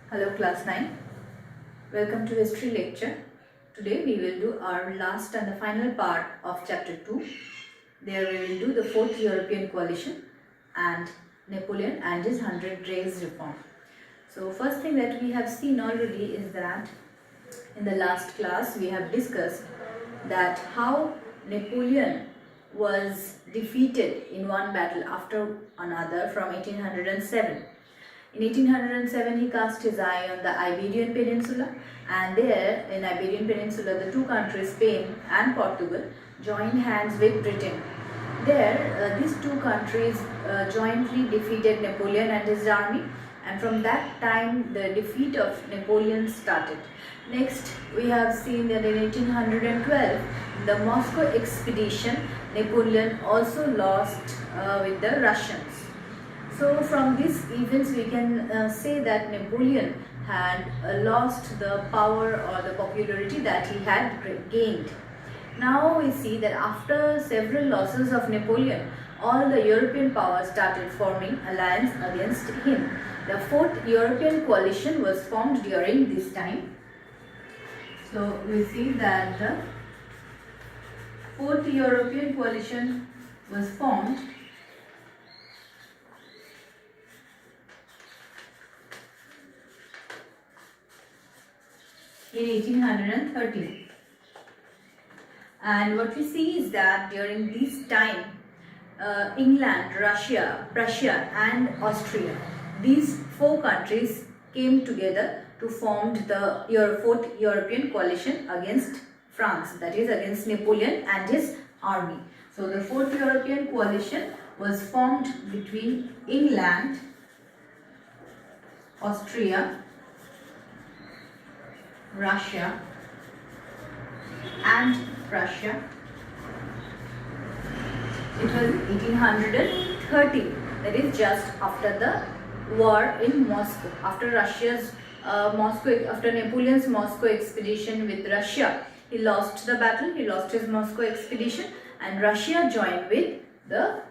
Hello class 9. Welcome to history lecture. Today we will do our last and the final part of chapter 2. There we will do the fourth European coalition and Napoleon and his 100 days reform. So first thing that we have seen already is that in the last class we have discussed that how Napoleon was defeated in one battle after another from 1807. In 1807, he cast his eye on the Iberian Peninsula, and there in Iberian Peninsula, the two countries, Spain and Portugal, joined hands with Britain. There, these two countries jointly defeated Napoleon and his army, and from that time, the defeat of Napoleon started. Next, we have seen that in 1812, the Moscow expedition, Napoleon also lost with the Russians. So from these events we can say that Napoleon had lost the power or the popularity that he had gained. Now we see that after several losses of Napoleon, all the European powers started forming alliance against him. The fourth European coalition was formed during this time. So we see that the fourth European coalition was formed in 1813, and what we see is that during this time England, Russia, Prussia and Austria, these four countries came together to form the fourth European coalition against France, that is against Napoleon and his army. So the fourth European coalition was formed between England, Austria, Russia and Prussia. It was 1830, that is just after the war in Moscow, after after Napoleon's Moscow expedition with Russia. He lost the battle, he lost his Moscow expedition, and Russia joined with the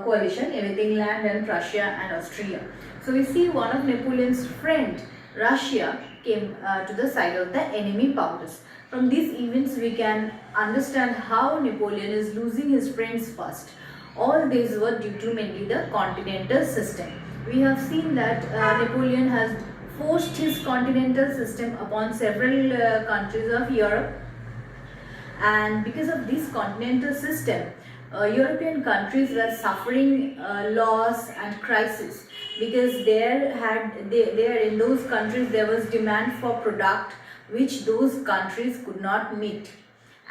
coalition with England and Prussia and Austria. So we see one of Napoleon's friend, Russia, came to the side of the enemy powers. From these events we can understand how Napoleon is losing his friends first. All these were due to mainly the continental system. We have seen that Napoleon has forced his continental system upon several countries of Europe, and because of this continental system, European countries were suffering loss and crisis, because there in those countries there was demand for product which those countries could not meet.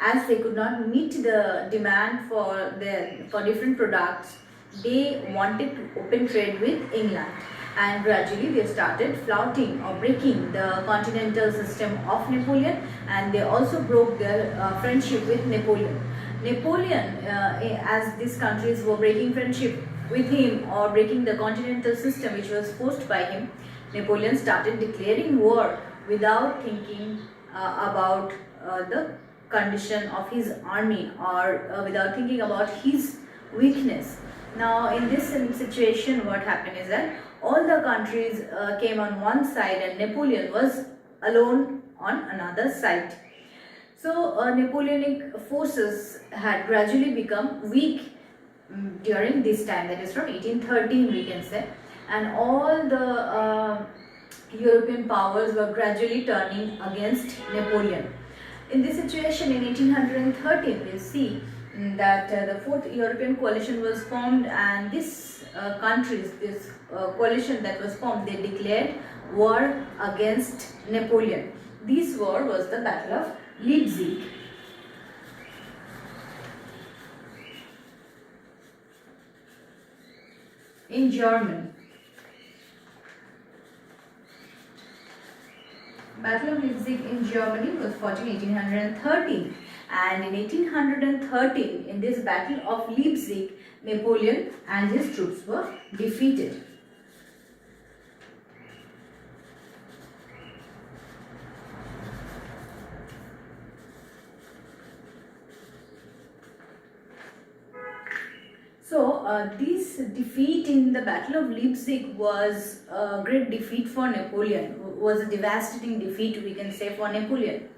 As they could not meet the demand for different products, they wanted to open trade with England, and gradually they started flouting or breaking the continental system of Napoleon, and they also broke their friendship with Napoleon. Napoleon, as these countries were breaking friendship with him or breaking the continental system which was forced by him, Napoleon started declaring war without thinking about the condition of his army or without thinking about his weakness. Now in this situation what happened is that all the countries came on one side and Napoleon was alone on another side. So Napoleonic forces had gradually become weak during this time, that is from 1813 we can say, and all the European powers were gradually turning against Napoleon. In this situation in 1813 we see that the fourth European coalition was formed, and this coalition that was formed, they declared war against Napoleon. This war was the Battle of Leipzig. In Germany. Battle of Leipzig in Germany was fought in 1813, and in 1813 in this Battle of Leipzig, Napoleon and his troops were defeated. This defeat in the Battle of Leipzig was a great defeat for Napoleon, was a devastating defeat, we can say, for Napoleon.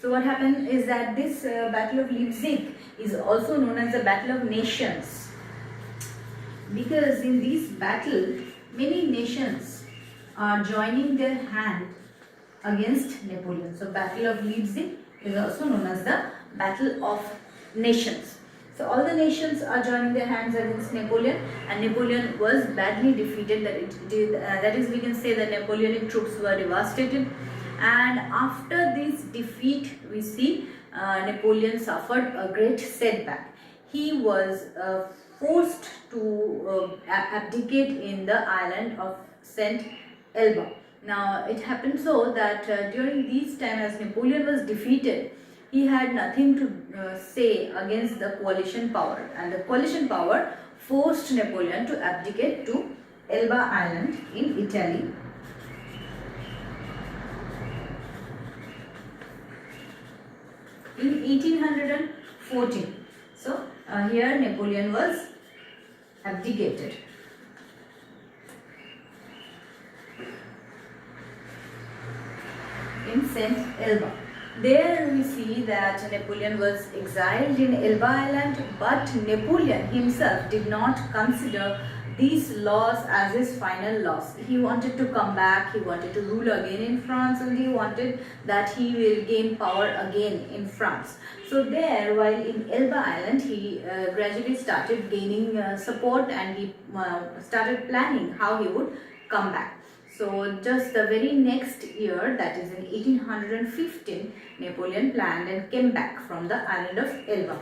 So what happened is that this Battle of Leipzig is also known as the Battle of Nations, because in this battle many nations are joining their hand against Napoleon. So Battle of Leipzig is also known as the Battle of Nations. So all the nations are joining their hands against Napoleon, and Napoleon was badly defeated. That is, we can say that Napoleonic troops were devastated. And after this defeat, we see Napoleon suffered a great setback. He was forced to abdicate in the island of St. Elba. Now it happened so that during this time, as Napoleon was defeated, he had nothing to say against the coalition power, and the coalition power forced Napoleon to abdicate to Elba Island in Italy. In 1814. So here Napoleon was abdicated. In St. Elba. There we see that Napoleon was exiled in Elba Island, but Napoleon himself did not consider these laws as his final loss. He wanted to come back, he wanted to rule again in France, and he wanted that he will gain power again in France. So there, while in Elba Island, he gradually started gaining support, and he started planning how he would come back. So just the very next year, that is in 1815, Napoleon planned and came back from the island of Elba.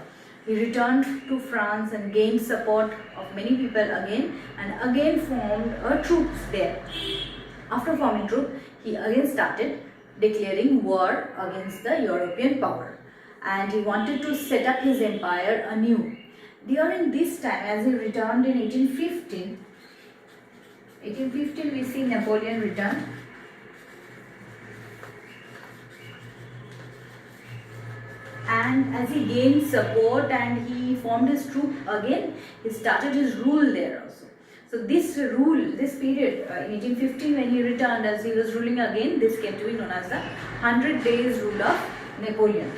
He returned to France and gained support of many people again, and again formed troops there. After forming troops, he again started declaring war against the European power, and he wanted to set up his empire anew. During this time, as he returned in 1815, we see Napoleon return. And as he gained support and he formed his troop again, he started his rule there also. So this rule, this period in 1815 when he returned, as he was ruling again, this came to be known as the 100 Days Rule of Napoleon.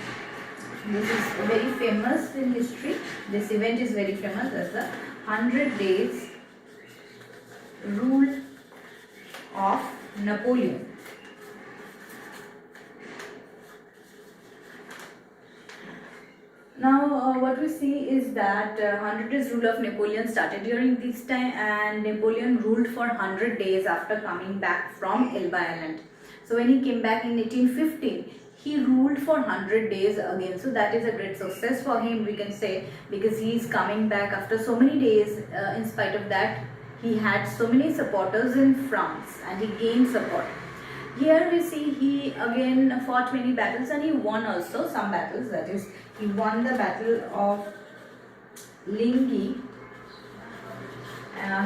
This is very famous in history. This event is very famous as the 100 Days Rule of Napoleon. Now what we see is that 100 Days Rule of Napoleon started during this time, and Napoleon ruled for 100 days after coming back from Elba Island. So when he came back in 1815, he ruled for 100 days again. So that is a great success for him, we can say, because he is coming back after so many days. In spite of that, he had so many supporters in France and he gained support. Here we see he again fought many battles, and he won also some battles. That is, he won the Battle of Ligny.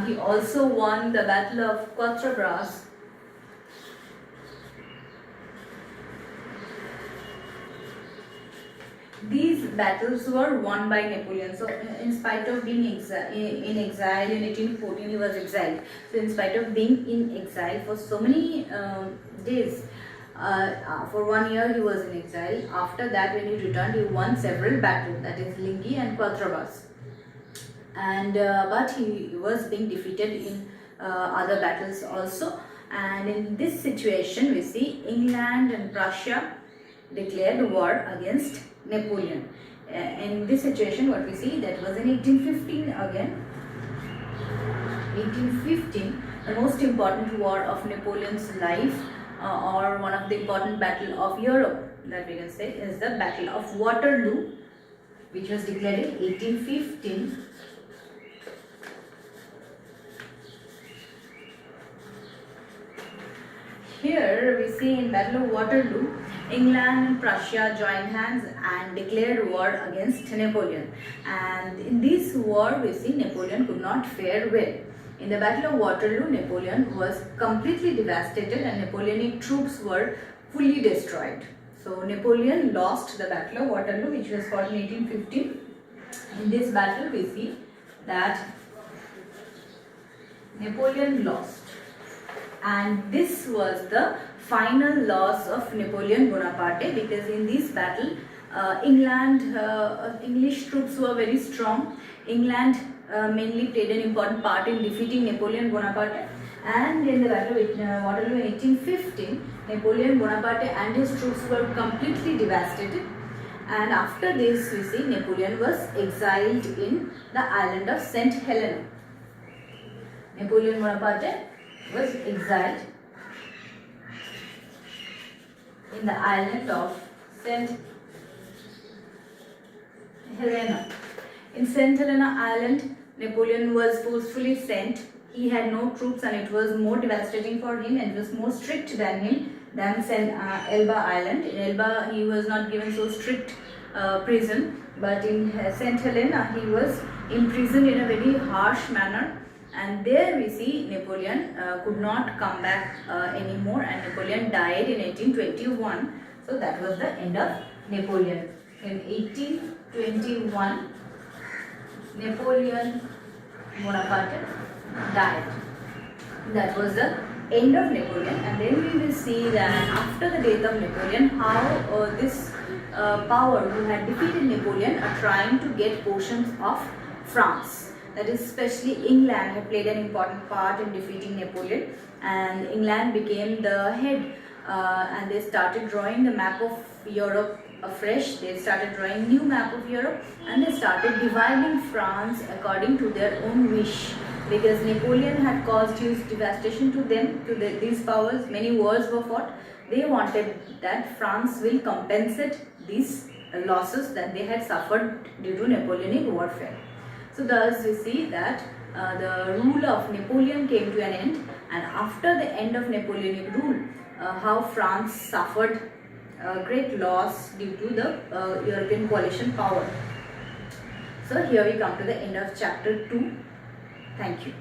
He also won the Battle of Quatre Bras. These battles were won by Napoleon. So in spite of being in exile in 1814, he was exiled. So in spite of being in exile for so many days, for 1 year he was in exile. After that, when he returned, he won several battles, that is Ligny and Quatre Bras. And but he was being defeated in other battles also. And in this situation, we see England and Prussia declared war against Napoleon. In this situation, what we see, that was in 1815 again. 1815, the most important war of Napoleon's life, or one of the important battle of Europe, that we can say, is the Battle of Waterloo, which was declared in 1815. Here we see in Battle of Waterloo, England and Prussia joined hands and declared war against Napoleon. And in this war, we see Napoleon could not fare well. In the Battle of Waterloo, Napoleon was completely devastated and Napoleonic troops were fully destroyed. So Napoleon lost the Battle of Waterloo, which was fought in 1815. In this battle, we see that Napoleon lost. And this was the final loss of Napoleon Bonaparte, because in this battle English troops were very strong. England mainly played an important part in defeating Napoleon Bonaparte, and in the battle of Waterloo in 1815, Napoleon Bonaparte and his troops were completely devastated. And after this, we see Napoleon was exiled in the island of St. Helena. Napoleon Bonaparte was exiled in the island of St. Helena. In St. Helena Island, Napoleon was forcefully sent. He had no troops and it was more devastating for him, and it was more strict than him than Elba Island. In Elba, he was not given so strict prison, but in St. Helena, he was imprisoned in a very harsh manner. And there we see Napoleon could not come back anymore, and Napoleon died in 1821. So that was the end of Napoleon. In 1821, Napoleon Bonaparte died. That was the end of Napoleon. And then we will see that after the death of Napoleon, how this power who had defeated Napoleon are trying to get portions of France. That is, especially England had played an important part in defeating Napoleon, and England became the head, and they started drawing the map of Europe afresh. They started drawing new map of Europe, and they started dividing France according to their own wish, because Napoleon had caused huge devastation to them, to these powers. Many wars were fought. They wanted that France will compensate these losses that they had suffered due to Napoleonic warfare. So thus we see that the rule of Napoleon came to an end, and after the end of Napoleonic rule, how France suffered great loss due to the European coalition power. So here we come to the end of chapter 2. Thank you.